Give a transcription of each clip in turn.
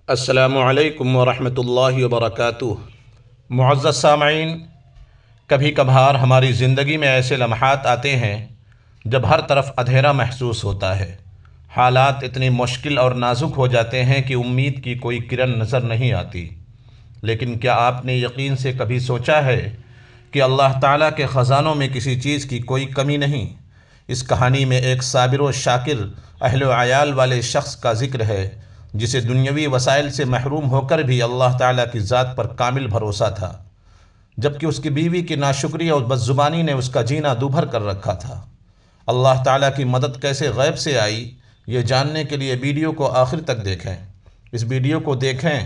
السلام علیکم ورحمۃ اللہ وبرکاتہ۔ معزز سامعین، کبھی کبھار ہماری زندگی میں ایسے لمحات آتے ہیں جب ہر طرف اندھیرا محسوس ہوتا ہے۔ حالات اتنی مشکل اور نازک ہو جاتے ہیں کہ امید کی کوئی کرن نظر نہیں آتی۔ لیکن کیا آپ نے یقین سے کبھی سوچا ہے کہ اللہ تعالیٰ کے خزانوں میں کسی چیز کی کوئی کمی نہیں؟ اس کہانی میں ایک صابر و شاکر اہل و عیال والے شخص کا ذکر ہے جسے دنیاوی وسائل سے محروم ہو کر بھی اللہ تعالیٰ کی ذات پر کامل بھروسہ تھا، جبکہ اس کی بیوی کی ناشکری اور بدزبانی نے اس کا جینا دوبھر کر رکھا تھا۔ اللہ تعالیٰ کی مدد کیسے غیب سے آئی، یہ جاننے کے لیے ویڈیو کو آخر تک دیکھیں۔ اس ویڈیو کو دیکھیں،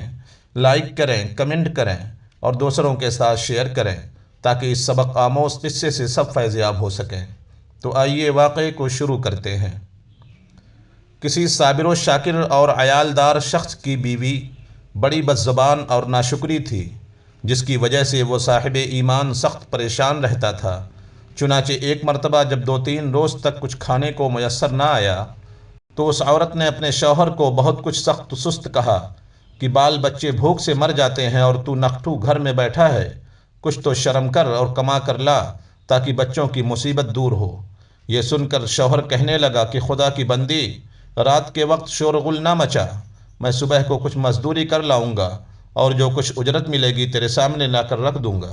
لائک کریں، کمنٹ کریں اور دوسروں کے ساتھ شیئر کریں تاکہ اس سبق آموز قصے سے سب فیض یاب ہو سکیں۔ تو آئیے واقعے کو شروع کرتے ہیں۔ کسی صابر و شاکر اور عیالدار شخص کی بیوی بڑی بدزبان اور ناشکری تھی، جس کی وجہ سے وہ صاحب ایمان سخت پریشان رہتا تھا۔ چنانچہ ایک مرتبہ جب 2-3 روز تک کچھ کھانے کو میسر نہ آیا تو اس عورت نے اپنے شوہر کو بہت کچھ سخت سست کہا کہ بال بچے بھوک سے مر جاتے ہیں اور تو نکھٹو گھر میں بیٹھا ہے، کچھ تو شرم کر اور کما کر لا تاکہ بچوں کی مصیبت دور ہو۔ یہ سن کر شوہر کہنے لگا کہ خدا کی بندی، رات کے وقت شور غل نہ مچا، میں صبح کو کچھ مزدوری کر لاؤں گا اور جو کچھ اجرت ملے گی تیرے سامنے لا کر رکھ دوں گا۔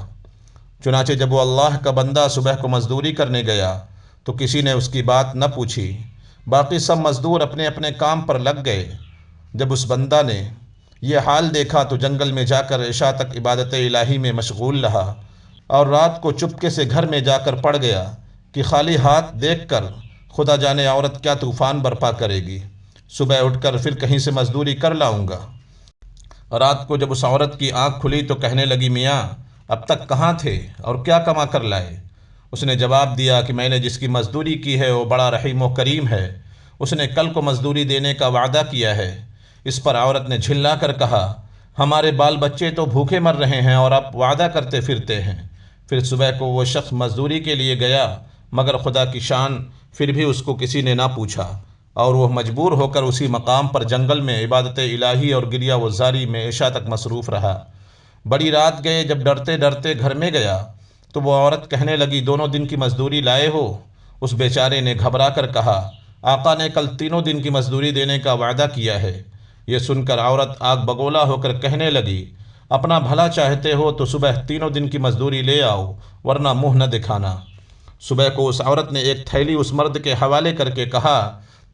چنانچہ جب وہ اللہ کا بندہ صبح کو مزدوری کرنے گیا تو کسی نے اس کی بات نہ پوچھی، باقی سب مزدور اپنے اپنے کام پر لگ گئے۔ جب اس بندہ نے یہ حال دیکھا تو جنگل میں جا کر عشاء تک عبادت الہی میں مشغول رہا اور رات کو چپکے سے گھر میں جا کر پڑ گیا کہ خالی ہاتھ دیکھ کر خدا جانے عورت کیا طوفان برپا کرے گی، صبح اٹھ کر پھر کہیں سے مزدوری کر لاؤں گا۔ رات کو جب اس عورت کی آنکھ کھلی تو کہنے لگی، میاں اب تک کہاں تھے اور کیا کما کر لائے؟ اس نے جواب دیا کہ میں نے جس کی مزدوری کی ہے وہ بڑا رحیم و کریم ہے، اس نے کل کو مزدوری دینے کا وعدہ کیا ہے۔ اس پر عورت نے جھلا کر کہا، ہمارے بال بچے تو بھوکے مر رہے ہیں اور آپ وعدہ کرتے پھرتے ہیں۔ پھر صبح کو وہ شخص مزدوری کے لیے گیا، مگر خدا کی شان پھر بھی اس کو کسی نے نہ پوچھا اور وہ مجبور ہو کر اسی مقام پر جنگل میں عبادت الہی اور گریہ و زاری میں عشاء تک مصروف رہا۔ بڑی رات گئے جب ڈرتے ڈرتے گھر میں گیا تو وہ عورت کہنے لگی، دونوں دن کی مزدوری لائے ہو؟ اس بیچارے نے گھبرا کر کہا، آقا نے کل 3 دن کی مزدوری دینے کا وعدہ کیا ہے۔ یہ سن کر عورت آگ بگولا ہو کر کہنے لگی، اپنا بھلا چاہتے ہو تو صبح 3 دن کی مزدوری لے آؤ ورنہ منہ نہ دکھانا۔ صبح کو اس عورت نے ایک تھیلی اس مرد کے حوالے کر کے کہا،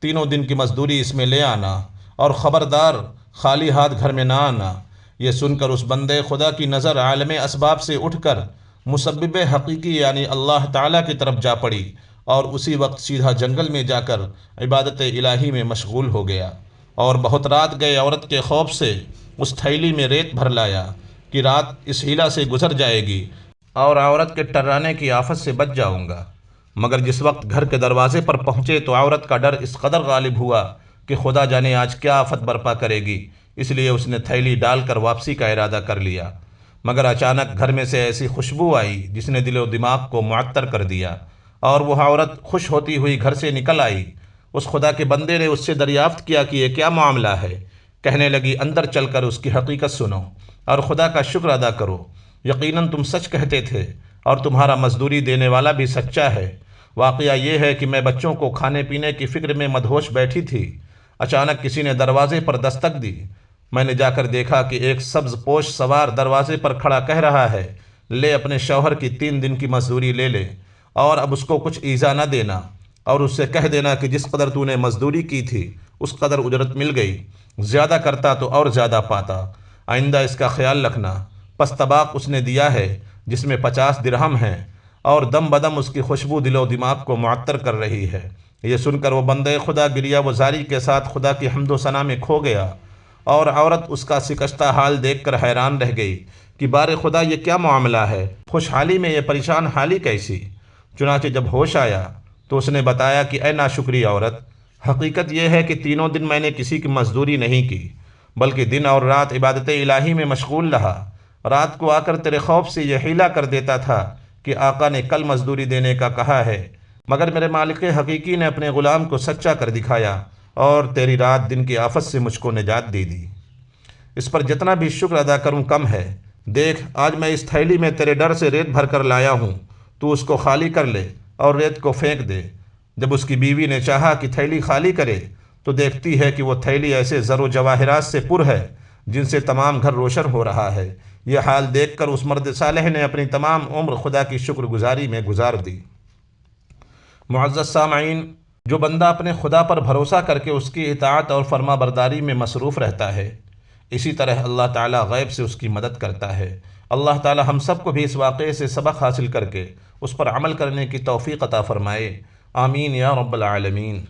3 دن کی مزدوری اس میں لے آنا اور خبردار خالی ہاتھ گھر میں نہ آنا۔ یہ سن کر اس بندے خدا کی نظر عالم اسباب سے اٹھ کر مسبب حقیقی یعنی اللہ تعالیٰ کی طرف جا پڑی اور اسی وقت سیدھا جنگل میں جا کر عبادت الہی میں مشغول ہو گیا اور بہت رات گئے عورت کے خوف سے اس تھیلی میں ریت بھر لایا کہ رات اس ہیلا سے گزر جائے گی اور عورت کے ٹرانے کی آفت سے بچ جاؤں گا۔ مگر جس وقت گھر کے دروازے پر پہنچے تو عورت کا ڈر اس قدر غالب ہوا کہ خدا جانے آج کیا آفت برپا کرے گی، اس لیے اس نے تھیلی ڈال کر واپسی کا ارادہ کر لیا۔ مگر اچانک گھر میں سے ایسی خوشبو آئی جس نے دل و دماغ کو معطر کر دیا اور وہ عورت خوش ہوتی ہوئی گھر سے نکل آئی۔ اس خدا کے بندے نے اس سے دریافت کیا کہ یہ کیا معاملہ ہے؟ کہنے لگی، اندر چل کر اس کی حقیقت سنو اور خدا کا شکر ادا کرو، یقیناً تم سچ کہتے تھے اور تمہارا مزدوری دینے والا بھی سچا ہے۔ واقعہ یہ ہے کہ میں بچوں کو کھانے پینے کی فکر میں مدہوش بیٹھی تھی، اچانک کسی نے دروازے پر دستک دی۔ میں نے جا کر دیکھا کہ ایک سبز پوش سوار دروازے پر کھڑا کہہ رہا ہے، لے اپنے شوہر کی 3 دن کی مزدوری لے لے اور اب اس کو کچھ ایذا نہ دینا اور اس سے کہہ دینا کہ جس قدر تو نے مزدوری کی تھی اس قدر اجرت مل گئی، زیادہ کرتا تو اور زیادہ پاتا، آئندہ اس کا خیال رکھنا۔ پس طباق اس نے دیا ہے جس میں 50 درہم ہیں اور دم بدم اس کی خوشبو دل و دماغ کو معطر کر رہی ہے۔ یہ سن کر وہ بندے خدا گریہ و زاری کے ساتھ خدا کی حمد و ثنا میں کھو گیا اور عورت اس کا شکستہ حال دیکھ کر حیران رہ گئی کہ بار خدا یہ کیا معاملہ ہے، خوشحالی میں یہ پریشان حالی کیسی؟ چنانچہ جب ہوش آیا تو اس نے بتایا کہ اے ناشکری عورت، حقیقت یہ ہے کہ 3 دن میں نے کسی کی مزدوری نہیں کی بلکہ دن اور رات عبادت الہی میں مشغول رہا۔ رات کو آ کر تیرے خوف سے یہ حیلہ کر دیتا تھا کہ آقا نے کل مزدوری دینے کا کہا ہے، مگر میرے مالک حقیقی نے اپنے غلام کو سچا کر دکھایا اور تیری رات دن کی آفت سے مجھ کو نجات دے دی۔ اس پر جتنا بھی شکر ادا کروں کم ہے۔ دیکھ، آج میں اس تھیلی میں تیرے ڈر سے ریت بھر کر لایا ہوں، تو اس کو خالی کر لے اور ریت کو پھینک دے۔ جب اس کی بیوی نے چاہا کہ تھیلی خالی کرے تو دیکھتی ہے کہ وہ تھیلی ایسے زر و جواہرات سے پر ہے جن سے تمام گھر روشن ہو رہا ہے۔ یہ حال دیکھ کر اس مرد صالح نے اپنی تمام عمر خدا کی شکر گزاری میں گزار دی۔ معزز سامعین، جو بندہ اپنے خدا پر بھروسہ کر کے اس کی اطاعت اور فرما برداری میں مصروف رہتا ہے، اسی طرح اللہ تعالیٰ غیب سے اس کی مدد کرتا ہے۔ اللہ تعالیٰ ہم سب کو بھی اس واقعے سے سبق حاصل کر کے اس پر عمل کرنے کی توفیق عطا فرمائے۔ آمین یا رب العالمین۔